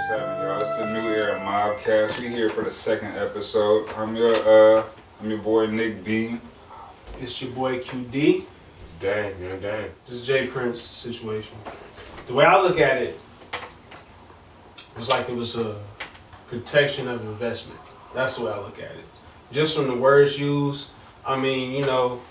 What's happening, y'all? It's the New Era Mobcast. We here for the second episode. I'm your boy Nick Bean. It's your boy QD. It's Dang. This is J Prince situation. The way I look at it, it's like it was a protection of investment. That's the way I look at it. Just from the words used, I mean, you know,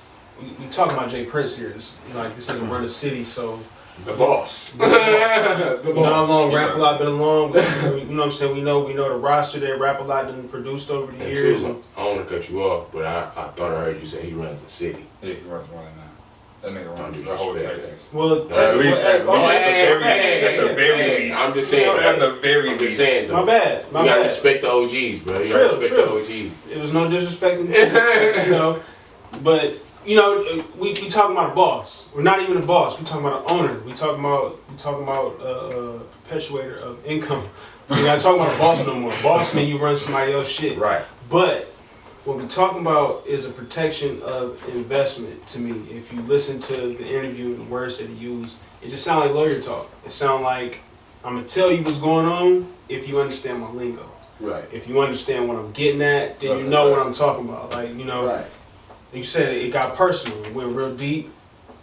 we talking about J Prince here. It's, you know, like this nigga run a city, so. The boss. The boss. You know how long Rap A Lot been along? You know what I'm saying? We know the roster that Rap A Lot done produced over the years. I don't want to cut you off, but I thought I heard you say he runs the city. Yeah, he runs more than that. That nigga runs the whole Texas. Well, at least at the very least. I'm just saying. At the very least. My bad. You gotta respect the OGs, bro. You gotta respect the OGs. It was no disrespecting to you know, but. You know, we talking about a boss. We're not even a boss. We talking about an owner. We talking about perpetuator of income. We're not talking about a boss no more. Boss mean you run somebody else's shit. Right. But what we're talking about is a protection of investment. To me, if you listen to the interview and the words that he used, it just sounds like lawyer talk. It sounds like I'm gonna tell you what's going on if you understand my lingo. Right. If you understand what I'm getting at, then you know what I'm talking about. Like, you know. Right. You said it got personal. It went real deep.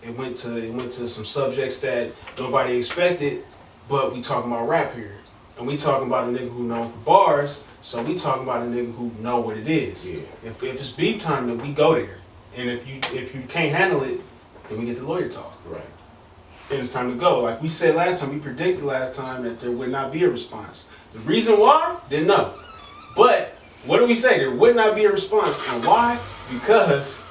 It went to some subjects that nobody expected. But we talking about rap here, and we talking about a nigga who known for bars. So we talking about a nigga who know what it is. Yeah. If it's beef time, then we go there. And if you can't handle it, then we get to lawyer talk. Right. And it's time to go. Like we said last time, we predicted last time that there would not be a response. The reason why, didn't know. But what do we say? There would not be a response, and why? Because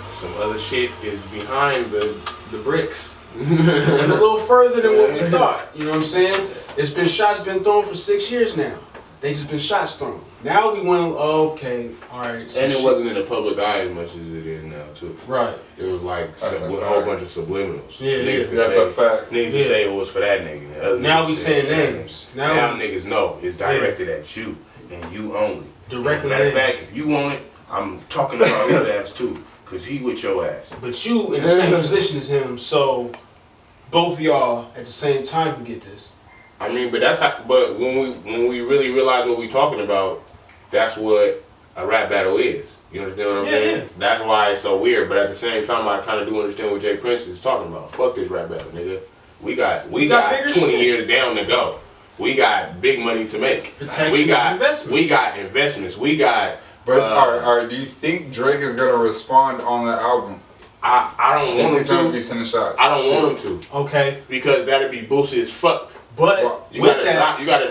some other shit is behind the bricks. It's a little further than what we thought. You know what I'm saying? It's been shots been thrown for 6 years now. They just been shots thrown. Now we want to, okay, all right. And it wasn't in the public eye as much as it is now, too. Right. It was like a whole bunch of subliminals. Yeah, that's a fact. Niggas can say it was for that nigga. Now we saying names. Now niggas know it's directed at you and you only. Directly. Matter of fact, if you want it, I'm talking about his ass too, cause he with your ass. But you in the same position as him, so both of y'all at the same time can get this. I mean, but that's how. But when we really realize what we talking about, that's what a rap battle is. You understand what I'm saying? Yeah. That's why it's so weird. But at the same time, I kind of do understand what Jay Prince is talking about. Fuck this rap battle, nigga. We got 20 years down to go. We got big money to make. We got investments. We got. But do you think Drake is gonna respond on the album? I don't want him to. Be sending shots. I don't want him to. Okay. Because that'd be bullshit as fuck. But you gotta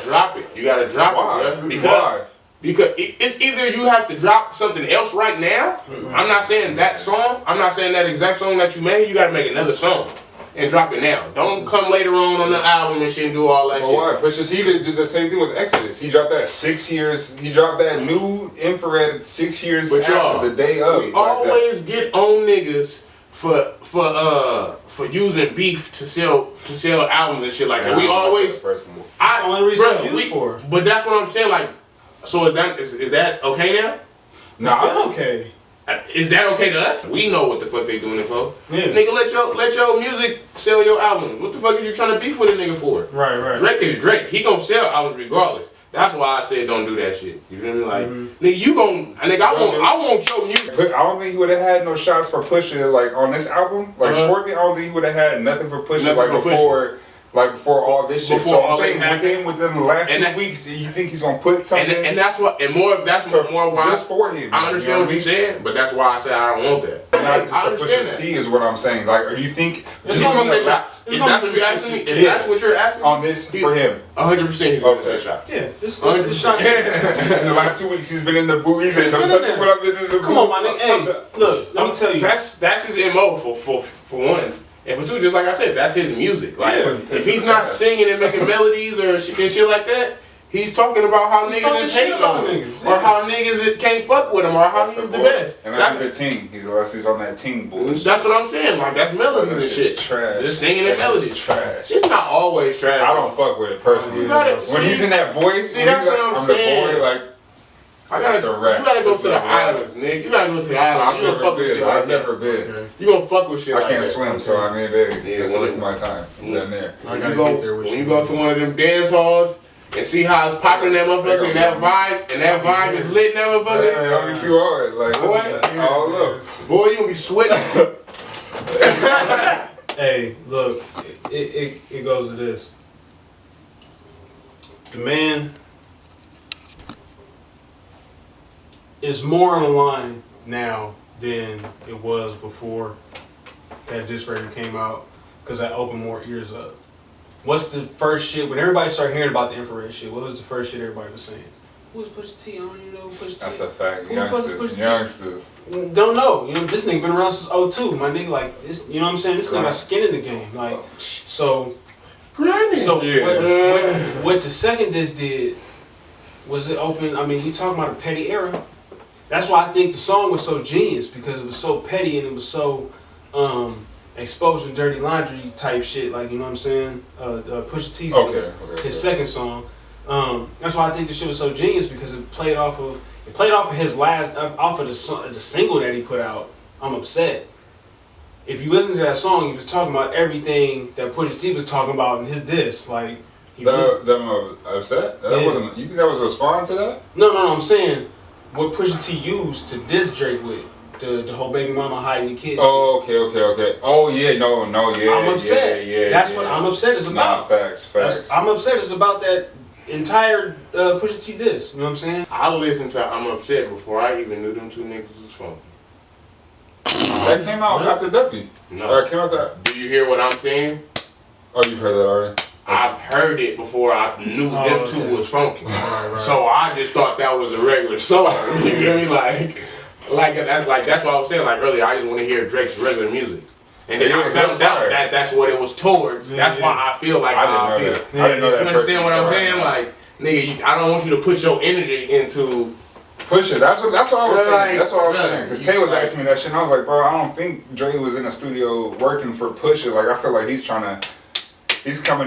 drop it. You gotta drop it, bro. Because it's either you have to drop something else right now. I'm not saying that song. I'm not saying that exact song that you made. You gotta make another song and drop it now. Don't come later on the album and shit and do all that shit. Why? Pusha T did the same thing with Exodus. He dropped that 6 years. He dropped that new Infrared 6 years after the day of. We always get on niggas for using beef to sell albums and shit like that. We always personally. That's the only reason it's used for. But that's what I'm saying. Like, so is that okay now? Nah, okay. Is that okay to us? We know what the fuck they doing it for. Yeah. Nigga, let your music sell your albums. What the fuck are you trying to beef with a nigga for? Right. Drake is Drake. He gonna sell albums regardless. That's why I said don't do that shit. You feel me? Like, nigga, I want your music. I don't think he would have had no shots for Pusha like on this album. Like Scorpion, I don't think he would have had nothing for Pusha before all this shit. So I'm saying within the last 2 weeks, do you think he's gonna put something? And that's what, and more why just for him. I understand what you're saying, but that's why I said I don't want that. Not just the Pusha T is what I'm saying. Like, do you think he's gonna say shots? If that's what you're asking me, that's what you're asking on this for him, 100% he's gonna say shots. Yeah, this is shots. In the last 2 weeks, he's been in the booth. He said, "Don't touch what I've been in the booth." Come on, my nigga. Hey, look, let me tell you. That's his MO for one. And for two, just like I said, that's his music. Like, if he's not singing and making melodies or shit like that, he's talking about how niggas is hating on him, or how niggas can't fuck with him, or how he's the best. And that's the team. He's on that team bullshit. That's what I'm saying. Like, that's melodies and shit. Trash. Just singing and melodies. Trash. It's not always trash. I don't fuck with it personally. When he's in that voice, see, that's what I'm saying. The boy, like. You gotta go to the islands, nigga. You gotta go to the islands. You gonna fuck with shit like that. I've never been. You gonna fuck with shit like that. I can't swim, so I mean, baby, that's my time. I'm down there. When you go to one of them dance halls, and see how it's popping that motherfucker and that vibe is lit in that motherfucker. Yeah, y'all be too hard. Like, boy, all up. Boy, you gonna be sweating. Hey, look, it goes to this. The man is more on the line now than it was before that disc record came out, because that opened more ears up. What's the first shit, when everybody started hearing about the infrared shit, what was the first shit everybody was saying? Who's Pusha T? I don't even know who Pusha T. That's a fact. Youngsters. Don't know. You know, this nigga been around since 02. My nigga, like, this, you know what I'm saying? This nigga got skin in the game. Like, so what the second disc did was it open, I mean, we talking about a petty era. That's why I think the song was so genius, because it was so petty and it was so exposure dirty laundry type shit, like, you know what I'm saying? Pusha T's his second song. That's why I think the shit was so genius, because it played off of his last, off of the single that he put out, I'm Upset. If you listen to that song, he was talking about everything that Pusha T was talking about in his diss. Like, Upset? You think that was a response to that? No, I'm saying what Pusha T used to diss Drake with. The whole baby mama hiding the kids. Oh, okay. Oh, yeah, no, yeah. I'm Upset. That's what I'm Upset is about. Nah, facts. I'm Upset is about that entire Pusha T diss. You know what I'm saying? I listened to I'm Upset before I even knew them two niggas was funky. That came out after Duppy. No. Came out that. Do you hear what I'm saying? Oh, you heard that already? I've heard it before I knew them two was funky. Right. So I just thought that was a regular song. You feel me? That's what I was saying like earlier. I just want to hear Drake's regular music. And then I found out that that's what it was towards. That's why I feel like I feel. I didn't know that. You understand what I'm saying? Like, nigga, I don't want you to put your energy into push it. That's what I was saying. Like, that's what I was saying. Because Tay was asking me that shit, and I was like, bro, I don't think Dre was in a studio working for Pusha. Like, I feel like he's coming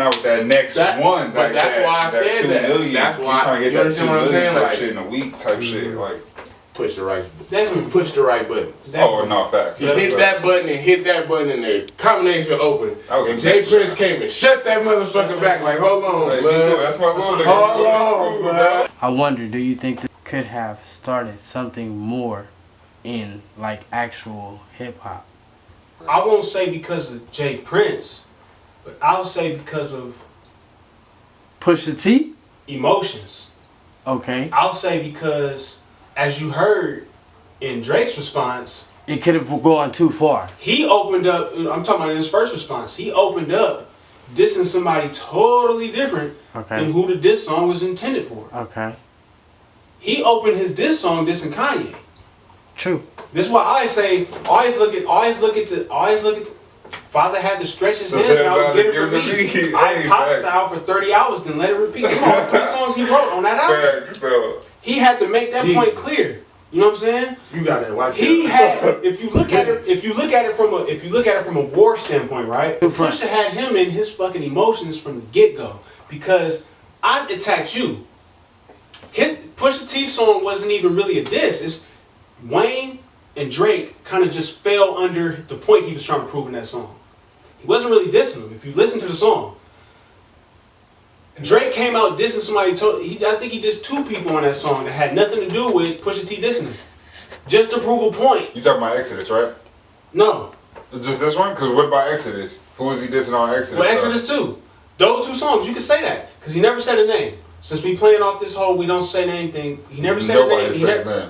out with that next one. But that's why I said that. 2 million. That's why he's trying to get that 2 million type like, shit in a week type shit. Like, push the right buttons. Oh, no, facts. You hit that button and the combination open. And Jay Prince came and shut that motherfucker back like, hold on, like, blood. That's my little Hold on, blood. I wonder, do you think this could have started something more in like actual hip hop? I won't say because of Jay Prince, but I'll say because of Pusha T? Emotions. Okay. I'll say because, as you heard in Drake's response, it could have gone too far. He opened up, I'm talking about in his first response, he opened up dissing somebody totally different than who the diss song was intended for. Okay. He opened his diss song dissing Kanye. True. This is why I say always look at Father had to stretch his hands out and get it for me. I pop style for 30 hours, then let it repeat. Come on, 3 songs he wrote on that album. He had to make that point clear. You know what I'm saying? You got that watch. He had, if you look at it from a war standpoint, right? Pusha had him in his fucking emotions from the get-go, because I attacked you. Pusha T's song wasn't even really a diss. It's Wayne and Drake kind of just fell under the point he was trying to prove in that song. He wasn't really dissing them. If you listen to the song, Drake came out dissing somebody. I think he dissed 2 people on that song that had nothing to do with Pusha T dissing him, just to prove a point. You talking about Exodus, right? No. Just this one? Because what about Exodus? Who was he dissing on Exodus? Well, Exodus 2. Those 2 songs, you can say that, because he never said a name. Since we playing off this whole we don't say name thing, he never said a name.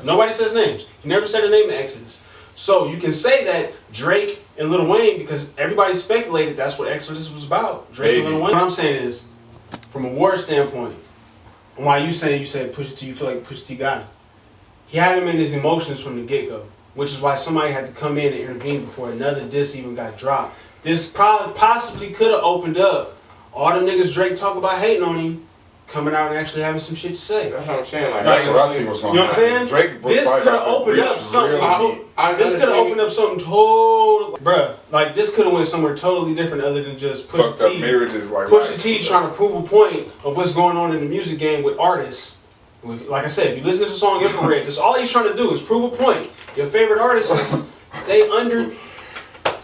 Nobody says names. He never said a name in Exodus. So you can say that Drake and Lil Wayne, because everybody speculated that's what Exodus was about. Drake and Lil Wayne. What I'm saying is, from a war standpoint, and why you said Pusha T, you feel like Pusha T got him. He had him in his emotions from the get-go, which is why somebody had to come in and intervene before another diss even got dropped. This possibly could have opened up all the niggas Drake talk about hating on him, coming out and actually having some shit to say. That's what I'm saying. Like, that's what I think was going on. You know what I'm saying? Drake this could have opened up something. This could have opened up something total, bruh. Like, this could have went somewhere totally different other than just Pusha T. Pusha T trying to prove a point of what's going on in the music game with artists. Like I said, if you listen to the song Infrared, that's all he's trying to do is prove a point. Your favorite artists, they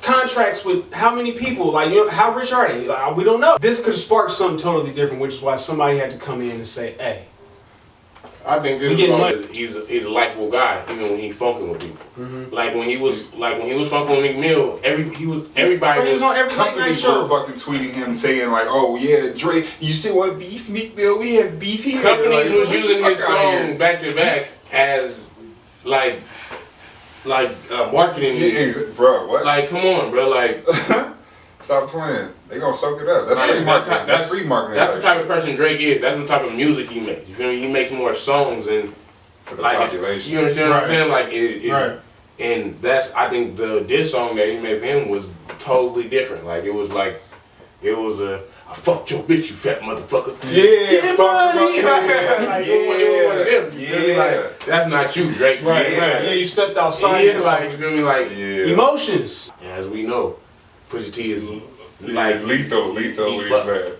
contracts with how many people? Like, you know, how rich are they? Like, we don't know. This could have sparked something totally different, which is why somebody had to come in and say, "Hey." I think this is he's a likable guy, even when he's fucking with people. Like when he was fucking with Meek Mill, everybody was on every late night show. Fucking tweeting him saying like, "Oh yeah, Drake, you still want beef, Meek Mill? We have beef here." Companies was using his song back to back as like marketing. Bro, what? Like, come on, bro, like. Stop playing. They gonna soak it up. That's free marketing. That's free marketing. That's the type of person Drake is. That's the type of music he makes. You feel me? He makes more songs and for the like population. You understand what I'm saying? Like and that's I think the diss song that he made for him was totally different. It was a I fucked your bitch, you fat motherfucker. Yeah, get money. Like, that's not you, Drake. Right. Yeah, you stepped outside. Yeah, like you feel me? Like emotions. As we know. Pusha T is like lethal with his bad.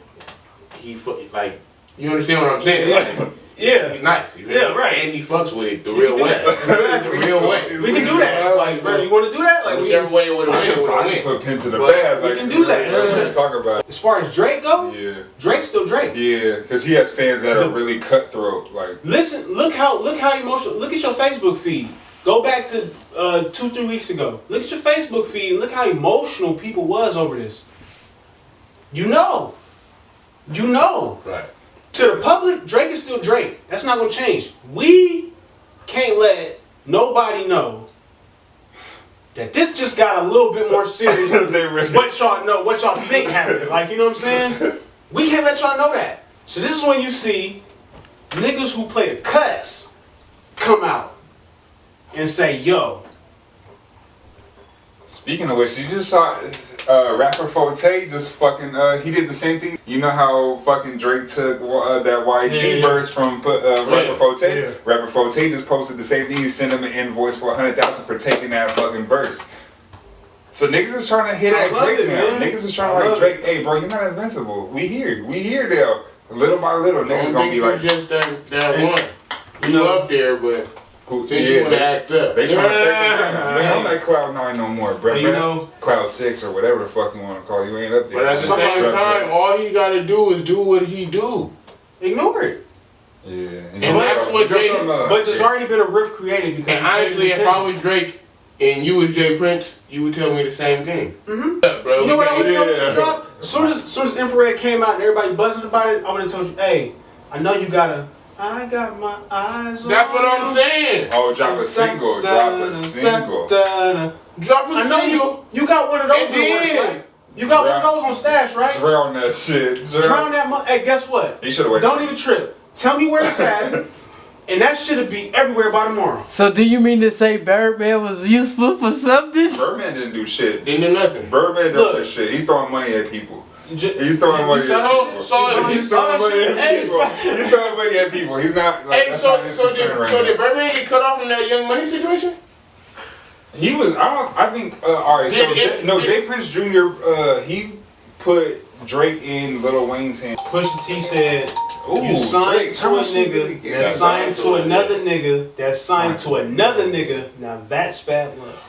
Like, you understand what I'm saying? Like, yeah, he's nice. And he fucks with it the real way. The real way. We can do that. Like, bro, you want to do that? Like, whichever way it would have win. I can put pen to the bad. We can do that. Talk about it. As far as Drake go, Drake's still Drake. Yeah, because he has fans that are really cutthroat. Like, listen, look how emotional. Look at your Facebook feed. Go back to 2-3 weeks ago. Look at your Facebook feed and look how emotional people was over this. You know. Right. To the public, Drake is still Drake. That's not gonna change. We can't let nobody know that this just got a little bit more serious than what y'all know, what y'all think happened. Like, you know what I'm saying? We can't let y'all know that. So this is when you see niggas who play the cuts come out and say, yo. Speaking of which, you just saw rapper Forte just fucking, he did the same thing. You know how fucking Drake took that YG verse from rapper Forte? Yeah. Rapper Forte just posted the same thing. He sent him an invoice for $100,000 for taking that fucking verse. So niggas is trying to hit at Drake now. Niggas is trying to like Drake, hey bro, you're not invincible. We here now. Little by little, niggas gonna be like. Just that one. You up there, but. Since you want to act up. They trying to man, I'm like Cloud 9 no more, bro. You know, Cloud 6 or whatever the fuck you want to call it. You ain't up there. But at the same time, all he got to do is do what he do. Ignore it. Yeah. And that's what Drake... But there's already been a rift created because... And honestly, if I was Drake and you was Jay Prince, you would tell me the same thing. Mm-hmm. Yeah, bro, you know what I would tell you to drop? As soon as Infrared came out and everybody buzzing about it, I would have told you, hey, I know you gotta... I got my eyes on That's what I'm saying. Oh, drop a single. Drop a single. Drop a single. You got one of those in the works, right? You got one of those on stash, right? Drown that shit. Drown that Hey, guess what? He should have waited. Don't even trip. Tell me where it's at. And that shit'll be everywhere by tomorrow. So do you mean to say Birdman was useful for something? Birdman didn't do shit. Didn't do nothing. Birdman didn't do shit. He's throwing money at people. He's throwing money at people. He's throwing money at people. He's throwing money at people. He's not. Like, hey, so did Birdman get cut off from that Young Money situation? He was. I think. All right. Jay Prince Jr. He put Drake in Lil Wayne's hands. Pusha T said, "You signed to a nigga that's signed to another nigga that's signed to another nigga. Now that's bad luck."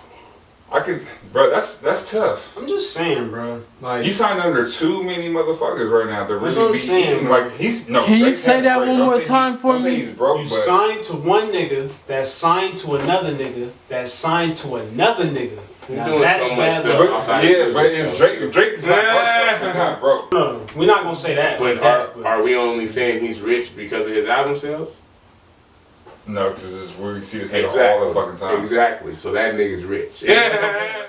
Bro, that's tough. I'm just saying, bro. Like, you signed under too many motherfuckers right now. They're really saying, like he's no. Can Drake you say that one more time for me? He's broke, you signed to one nigga that's signed to another nigga that's signed to another nigga. Now that's bad luck. But it's Drake. Drake's not broke. No, we're not gonna say that. But are we only saying he's rich because of his album sales? No, because we see this nigga all the fucking time. Exactly. So that nigga's rich. Yeah.